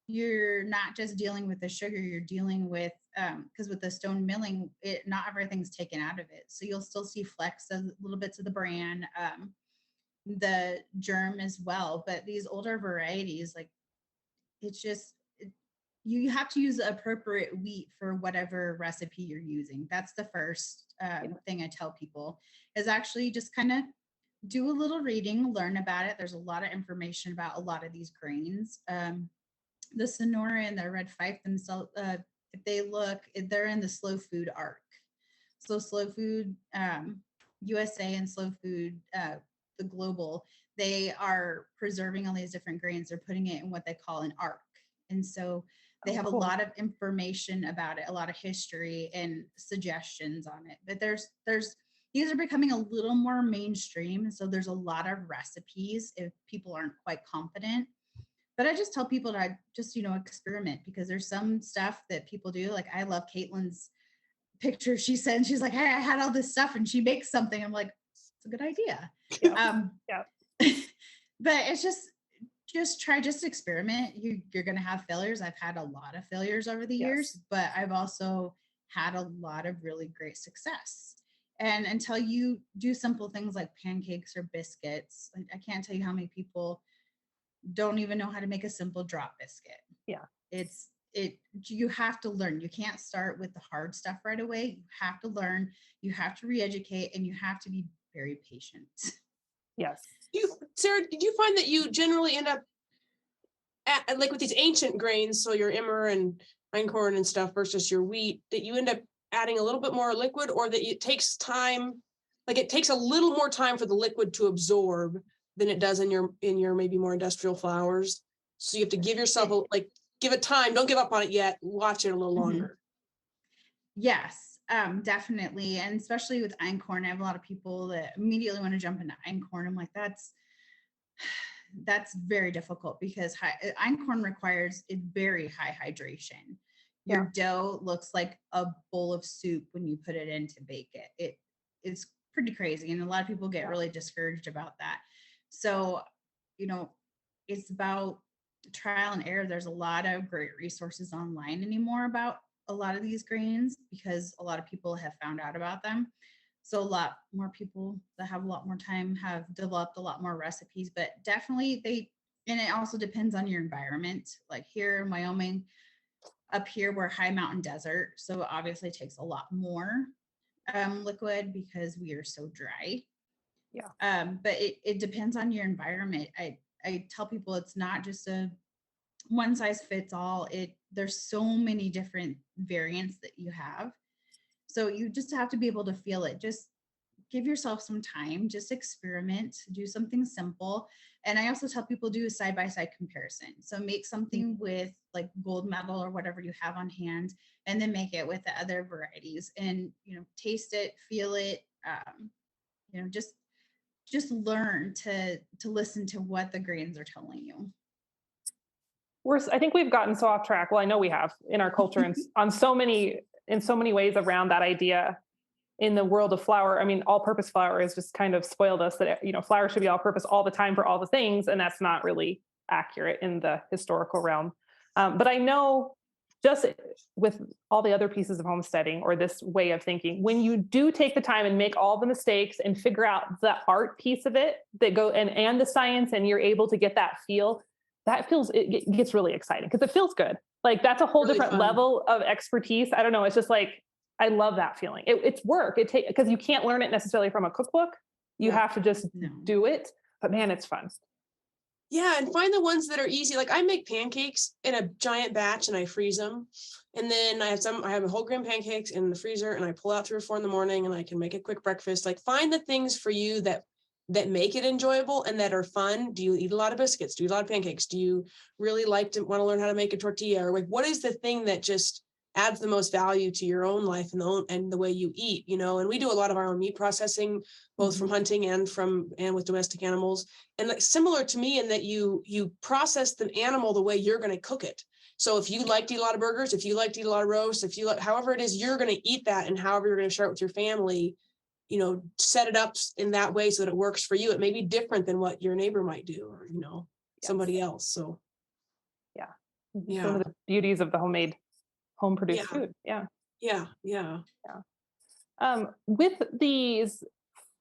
you're not just dealing with the sugar, you're dealing with because with the stone milling, it not everything's taken out of it, so you'll still see flecks of little bits of the bran, the germ as well. But these older varieties, like it's just you have to use the appropriate wheat for whatever recipe you're using. That's the first thing I tell people, is actually just kind of do a little reading, learn about it. There's a lot of information about a lot of these grains. The Sonora and the Red Fife themselves, if they look, they're in the slow food arc. So slow food USA and slow food, the global, they are preserving all these different grains. They're putting it in what they call an arc. And so they have a lot of information about it, a lot of history and suggestions on it. But there's these are becoming a little more mainstream. So there's a lot of recipes if people aren't quite confident. But I just tell people to just, experiment, because there's some stuff that people do. Like I love Caitlin's picture she sent. She's like, hey, I had all this stuff and she makes something. I'm like, it's a good idea. Yeah. Yeah. But it's just try, just experiment. You're going to have failures. I've had a lot of failures over the years, but I've also had a lot of really great success. And until you do simple things like pancakes or biscuits, I can't tell you how many people don't even know how to make a simple drop biscuit. Yeah. You have to learn. You can't start with the hard stuff right away. You have to learn, you have to re-educate, and you have to be very patient. Yes. Sarah, did you find that you generally end up like with these ancient grains, so your emmer and einkorn and stuff versus your wheat, that you end up adding a little bit more liquid, or that it takes time, like it takes a little more time for the liquid to absorb than it does in your maybe more industrial flours? So you have to give yourself give it time. Don't give up on it yet. Watch it a little longer. Yes, definitely. And especially with einkorn, I have a lot of people that immediately want to jump into einkorn. I'm like, that's very difficult, because einkorn requires a very high hydration. Your dough looks like a bowl of soup when you put it in to bake it. It's pretty crazy. And a lot of people get really discouraged about that. So, it's about trial and error. There's a lot of great resources online anymore about a lot of these grains, because a lot of people have found out about them. So a lot more people that have a lot more time have developed a lot more recipes. But definitely and it also depends on your environment. Like here in Wyoming, up here we're high mountain desert, so obviously it takes a lot more liquid because we are so dry. But it depends on your environment. I tell people it's not just a one size fits all. There's so many different variants that you have. So you just have to be able to feel it. Just give yourself some time, just experiment, do something simple. And I also tell people do a side-by-side comparison. So make something with like gold medal or whatever you have on hand, and then make it with the other varieties, and, taste it, feel it, just learn to listen to what the grains are telling you. I think we've gotten so off track. Well, I know we have in our culture and in so many ways around that idea in the world of flour. I mean, all-purpose flour has just kind of spoiled us that, flour should be all-purpose all the time for all the things. And that's not really accurate in the historical realm. But I know just with all the other pieces of homesteading or this way of thinking, when you do take the time and make all the mistakes and figure out the art piece of it that and the science, and you're able to get that feel, it gets really exciting because it feels good. Like that's a whole really different level of expertise. I don't know. It's just like, I love that feeling. It's work. Because you can't learn it necessarily from a cookbook. You Yeah. have to just No. do it. But man, it's fun. Yeah, and find the ones that are easy. Like I make pancakes in a giant batch and I freeze them. And then I have whole grain pancakes in the freezer and I pull out 3 or 4 in the morning and I can make a quick breakfast. Like find the things for you that make it enjoyable and that are fun. Do you eat a lot of biscuits? Do you eat a lot of pancakes? Do you really want to learn how to make a tortilla? Or like what is the thing that just adds the most value to your own life and the way you eat, and we do a lot of our own meat processing, both from hunting and with domestic animals. And like similar to me in that you process the animal the way you're going to cook it. So if you like to eat a lot of burgers, if you like to eat a lot of roast, if you like, however it is, you're going to eat that and however you're going to share it with your family, set it up in that way so that it works for you. It may be different than what your neighbor might do or, somebody else. So. Yeah. Some of the beauties of the home produced food. Yeah. Yeah. With these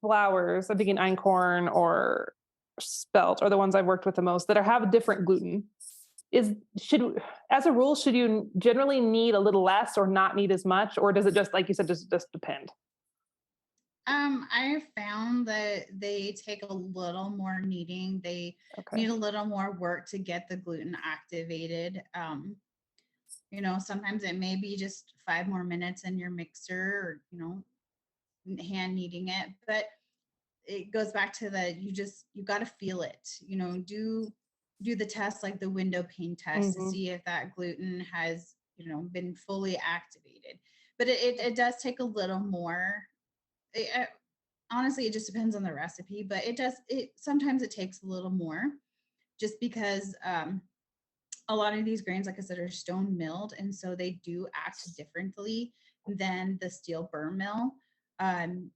flours, I'm thinking einkorn or spelt are the ones I've worked with the most that have different gluten. As a rule, should you generally need a little less or not need as much, or does it just, like you said, just depend? I found that they take a little more kneading. They need a little more work to get the gluten activated. Sometimes it may be just 5 more minutes in your mixer or, hand kneading it, but it goes back to you got to feel it, do the test, like the window pane test to see if that gluten has, been fully activated. But it does take a little more. Honestly, it just depends on the recipe, but sometimes it takes a little more just because a lot of these grains, like I said, are stone milled, and so they do act differently than the steel burr mill.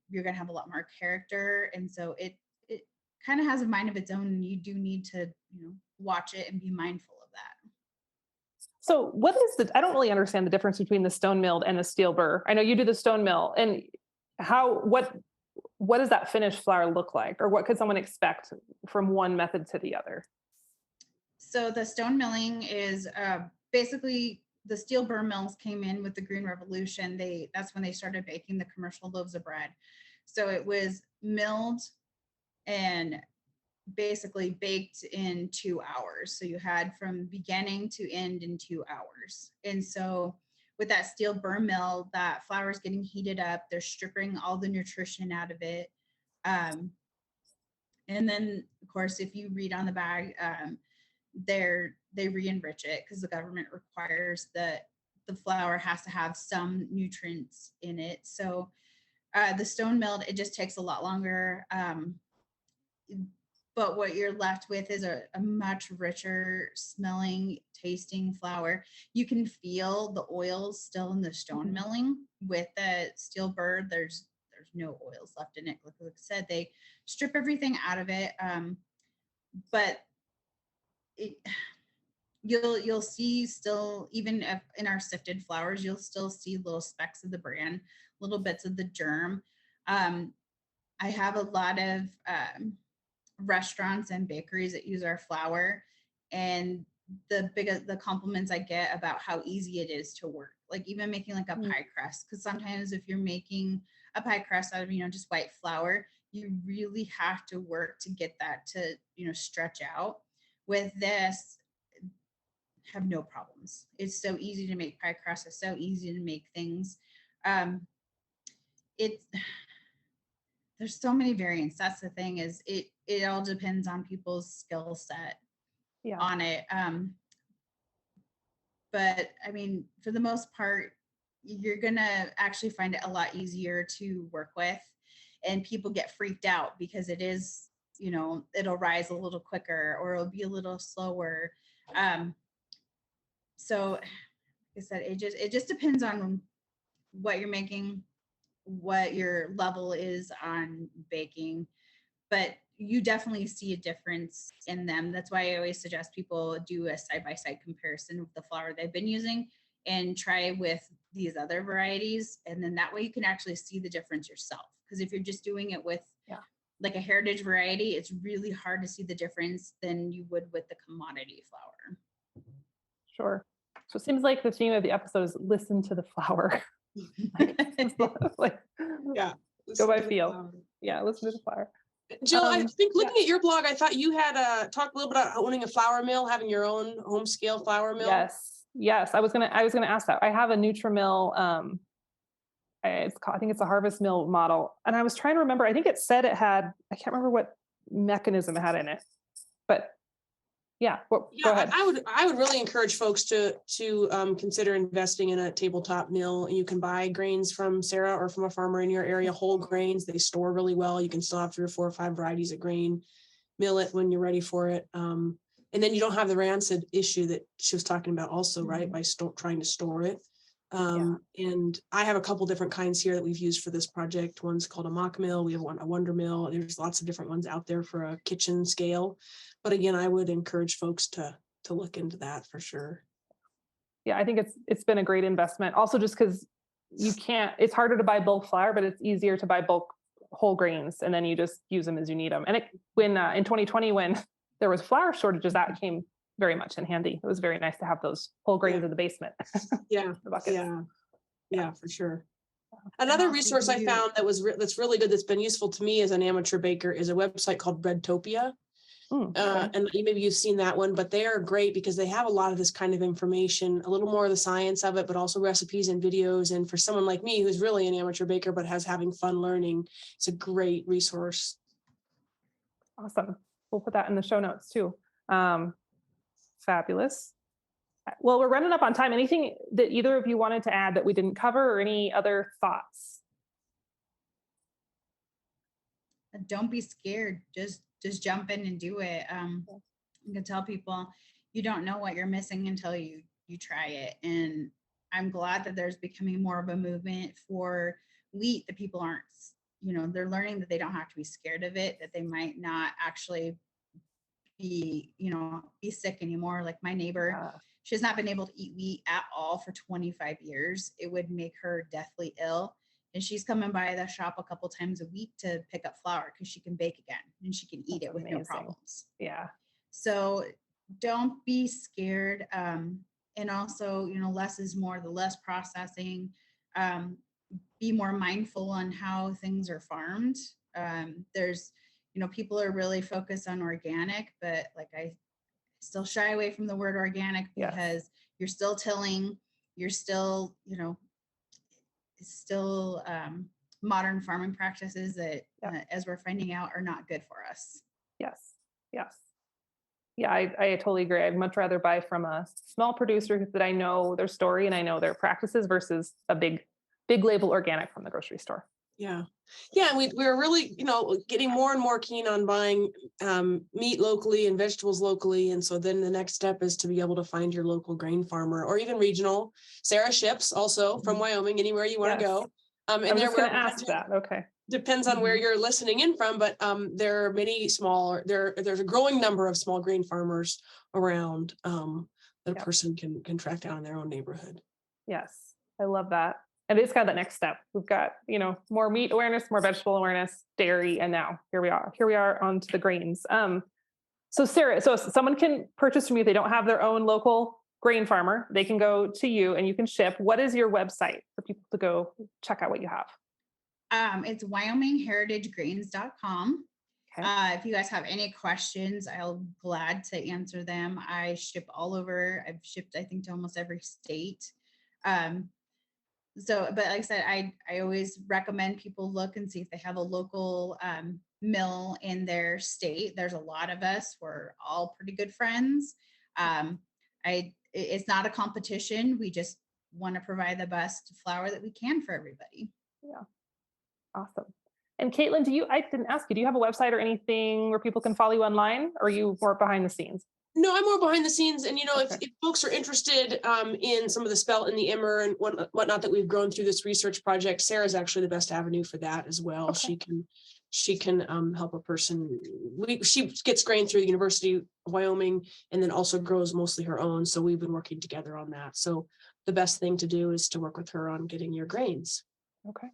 You're going to have a lot more character, and so it kind of has a mind of its own, and you do need to watch it and be mindful of that. So I don't really understand the difference between the stone milled and the steel burr. I know you do the stone mill, and what does that finished flour look like, or what could someone expect from one method to the other? So the stone milling is basically the steel burr mills came in with the Green Revolution. That's when they started baking the commercial loaves of bread. So it was milled and basically baked in 2 hours. So you had from beginning to end in 2 hours. And so with that steel burr mill, that flour is getting heated up. They're stripping all the nutrition out of it. And then, of course, if you read on the bag, they re-enrich it because the government requires that the flour has to have some nutrients in it. So the stone milled, it just takes a lot longer. But what you're left with is a much richer smelling, tasting flour. You can feel the oils still in the stone milling. With the steel burr, there's no oils left in it. Like I said, they strip everything out of it. But you'll see still, even if in our sifted flours, you'll still see little specks of the bran, little bits of the germ. I have a lot of restaurants and bakeries that use our flour, and the compliments I get about how easy it is to work, like even making like a pie crust, because sometimes if you're making a pie crust out of just white flour, you really have to work to get that to stretch out. With this, have no problems. It's so easy to make pie crust. It's so easy to make things. It's There's so many variants. That's the thing, is it all depends on people's skill set on it. But I mean, for the most part, you're gonna actually find it a lot easier to work with, and people get freaked out because it is, it'll rise a little quicker or it'll be a little slower. So like I said, it just depends on what you're making, what your level is on baking, but you definitely see a difference in them. That's why I always suggest people do a side-by-side comparison of the flour they've been using and try with these other varieties. And then that way you can actually see the difference yourself. Because if you're just doing it with like a heritage variety, it's really hard to see the difference than you would with the commodity flour. Sure. So it seems like the theme of the episode is listen to the flour. Like, Yeah. go Listen by to the feel. flower. Yeah, listen to the flower. Jill, I think Yeah. looking at your blog, I thought you had talked a little bit about owning a flour mill, having your own home scale flour mill. Yes. I was gonna ask that. I have a Nutrimill. I think it's a Harvest Mill model, and I was trying to remember. I think it said it had. I can't remember what mechanism it had in it, but yeah. Go Yeah, ahead. I would really encourage folks to consider investing in a tabletop mill. You can buy grains from Sarah or from a farmer in your area, whole grains. They store really well. You can still have 3 or 4 or 5 varieties of grain. Mill it when you're ready for it. And then you don't have the rancid issue that she was talking about also, right? By trying to store it. And I have a couple different kinds here that we've used for this project. One's called a mock mill. We have a wonder mill. There's lots of different ones out there for a kitchen scale. But again, I would encourage folks to look into that for sure. Yeah, I think it's been a great investment. Also, just because it's harder to buy bulk flour, but it's easier to buy bulk whole grains, and then you just use them as you need them. And when in 2020, when there was flour shortages, that came very much in handy. It was very nice to have those whole grains in the basement. Yeah, The buckets. yeah, for sure. Another resource I found that's really good, that's been useful to me as an amateur baker, is a website called Breadtopia. Okay. And maybe you've seen that one, but they are great because they have a lot of this kind of information, a little more of the science of it, but also recipes and videos. And for someone like me, who's really an amateur baker, but having fun learning, it's a great resource. Awesome. We'll put that in the show notes too. Fabulous. Well, we're running up on time. Anything that either of you wanted to add that we didn't cover, or any other thoughts? Don't be scared. Just jump in and do it. You can tell people you don't know what you're missing until you try it. And I'm glad that there's becoming more of a movement for wheat, that people aren't, they're learning that they don't have to be scared of it, that they might not actually be sick anymore. Like my neighbor, she has not been able to eat wheat at all for 25 years. It would make her deathly ill. And she's coming by the shop a couple times a week to pick up flour because she can bake again and she can eat it with no problems. Yeah. So don't be scared. And also, less is more, the less processing. Be more mindful on how things are farmed. There's, people are really focused on organic, but like I still shy away from the word organic because you're still tilling, you're still, still modern farming practices that, as we're finding out, are not good for us. Yes. Yeah, I totally agree. I'd much rather buy from a small producer that I know their story and I know their practices versus a big label organic from the grocery store. Yeah. And we're really, getting more and more keen on buying meat locally and vegetables locally. And so then the next step is to be able to find your local grain farmer or even regional. Sarah ships also from Wyoming, anywhere you want to go. And I'm just going to ask that. Okay. Depends on where you're listening in from, but there are many there's a growing number of small grain farmers around that a person can track down in their own neighborhood. Yes, I love that. And it's kind of the next step. We've got, more meat awareness, more vegetable awareness, dairy, and now here we are onto the grains. So Sarah, so someone can purchase from you if they don't have their own local grain farmer, they can go to you and you can ship. What is your website for people to go check out what you have? It's WyomingHeritageGrains.com. Okay. If you guys have any questions, I'll glad to answer them. I ship all over. I've shipped, I think, to almost every state. But like I said, I always recommend people look and see if they have a local mill in their state. There's a lot of us. We're all pretty good friends. It's not a competition. We just want to provide the best flour that we can for everybody. Yeah. Awesome. And Caitlin, I didn't ask you, do you have a website or anything where people can follow you online, or are you more behind the scenes? No, I'm more behind the scenes. And, Okay. if folks are interested in some of the spelt and the immer and whatnot that we've grown through this research project, Sarah's actually the best avenue for that as well. Okay. She can help a person. She gets grain through the University of Wyoming and then also grows mostly her own. So we've been working together on that. So the best thing to do is to work with her on getting your grains. Okay.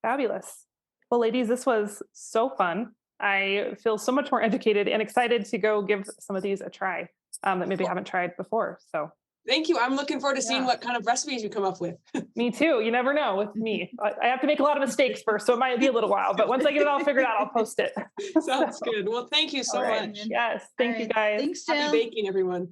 Fabulous. Well, ladies, this was so fun. I feel so much more educated and excited to go give some of these a try that maybe I haven't tried before. So Thank you. I'm looking forward to seeing Yeah. what kind of recipes you come up with. Me too. You never know with me. I have to make a lot of mistakes first, so it might be a little while, but once I get it all figured out, I'll post it. Sounds good. Well, thank you so All right. much. Yes. Thank you right. guys. Thanks, Happy Jill. baking, everyone.